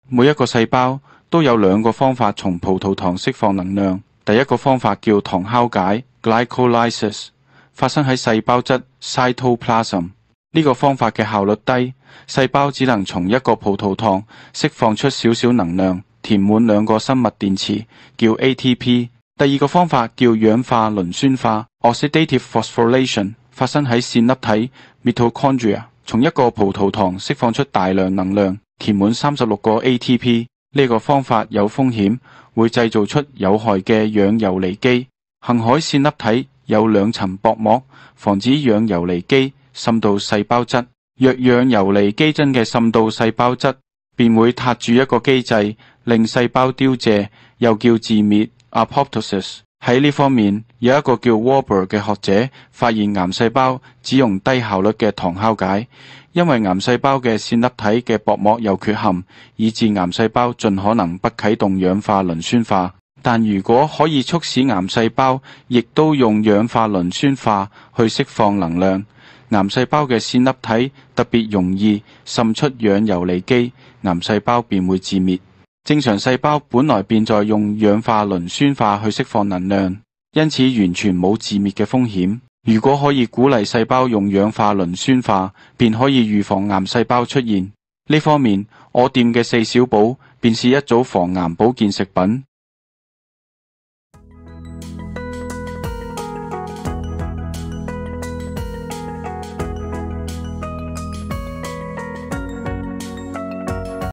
每一個細胞都有兩個方法從葡萄糖釋放能量。第一個方法叫糖酵解 glycolysis， 發生喺細胞質 cytoplasm。呢個方法嘅效率低，細胞只能從一個葡萄糖釋放出少少能量，填滿兩個生物電池，叫 ATP。第二個方法叫氧化磷酸化 oxidative phosphorylation， 發生喺線粒體 mitochondria， 從一個葡萄糖釋放出大量能量，填滿36個 ATP。呢個方法有風險，會製造出有害嘅氧游離基。幸好線粒體有兩層薄膜，防止氧游離基滲到細胞質。若氧游離基真嘅滲到細胞質，便會撻住一個機制，令細胞凋謝，又叫自滅 apoptosis。喺呢方面，有一個叫 Warburg 嘅學者發現癌細胞只用低效率嘅糖酵解，因為癌細胞嘅線粒體嘅薄膜有缺陷，以致癌細胞盡可能不啟動氧化磷酸化。但如果可以促使癌細胞亦都用氧化磷酸化去釋放能量，癌細胞嘅線粒體特別容易滲出氧游離基，癌細胞便會自滅。正常細胞本來便在用氧化磷酸化去釋放能量，因此完全冇自滅嘅風險。如果可以鼓勵細胞用氧化磷酸化，便可以預防癌細胞出現。呢方面，我店嘅4小寶便是一組防癌保健食品。